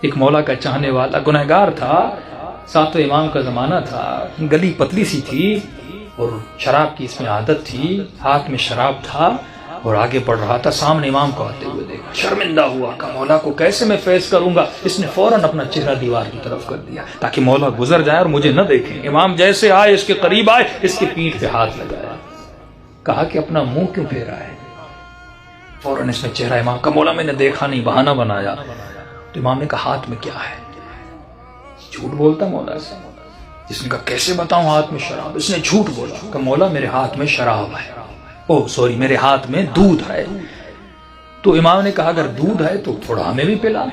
ایک مولا کا چاہنے والا گنہگار تھا، ساتھ امام کا زمانہ تھا، گلی پتلی سی تھی اور شراب کی اس میں عادت تھی، ہاتھ میں شراب تھا اور آگے بڑھ رہا تھا۔ سامنے امام کو آتے ہوئے دیکھا، شرمندہ ہوا کہ مولا کو کیسے میں فیس کروں گا۔ اس نے فوراً اپنا چہرہ دیوار کی طرف کر دیا تاکہ مولا گزر جائے اور مجھے نہ دیکھیں۔ امام جیسے آئے، اس کے قریب آئے، اس کی پیٹھ پہ ہاتھ لگایا، کہا کہ اپنا منہ کیوں پھیرا ہے؟ فوراً اس نے چہرہ امام کا، مولا میں نے دیکھا نہیں، بہانہ بنایا۔ تو امام نے کہا ہاتھ میں کیا ہے؟ جھوٹ بولتا مولا سے۔ جس نے کہا کیسے بتاؤں ہاتھ میں شراب؟ اس نے جھوٹ بولا کہ مولا میرے ہاتھ میں شراب ہے، میرے ہاتھ میں دودھ ہے۔ تو امام نے کہا اگر دودھ ہے تو تھوڑا ہمیں بھی پلا،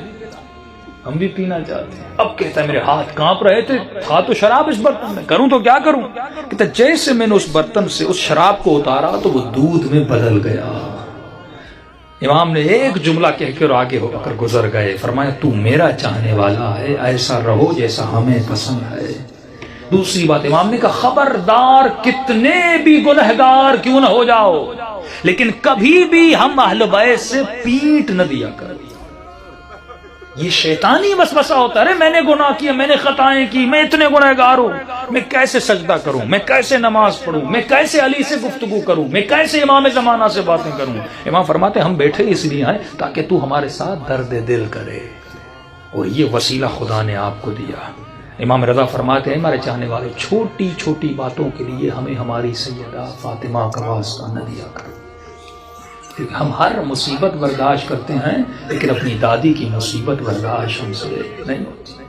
ہم بھی پینا چاہتے ہیں۔ اب کہتا ہے میرے ہاتھ کانپ رہے تھے، تھا تو شراب اس برتن میں، کروں تو کیا کروں؟ کہتا جیسے میں نے اس برتن سے اس شراب کو اتارا تو وہ دودھ میں بدل گیا۔ امام نے ایک جملہ کہہ کے اور آگے ہو کر گزر گئے، فرمایا تو میرا چاہنے والا ہے، ایسا رہو جیسا ہمیں پسند ہے۔ دوسری بات امام نے کہا خبردار کتنے بھی گنہگار کیوں نہ ہو جاؤ، لیکن کبھی بھی ہم اہل بیت سے پیٹ نہ دیا کر۔ یہ شیطانی وسوسہ ہوتا ہے، میں نے گناہ کیا، میں نے خطائیں کی، میں اتنے گنہگار ہوں، میں کیسے سجدہ کروں، میں کیسے نماز پڑھوں، میں کیسے علی سے گفتگو کروں، میں کیسے امام زمانہ سے باتیں کروں۔ امام فرماتے ہم بیٹھے اس لیے ہیں تاکہ تو ہمارے ساتھ درد دل کرے، اور یہ وسیلہ خدا نے آپ کو دیا۔ امام رضا فرماتے ہیں ہمارے چاہنے والے چھوٹی چھوٹی باتوں کے لیے ہمیں ہماری سیدہ فاطمہ کا واسطہ نہ دیا کرو، کیونکہ ہم ہر مصیبت برداشت کرتے ہیں لیکن اپنی دادی کی مصیبت برداشت ہم سے نہیں ہوتی۔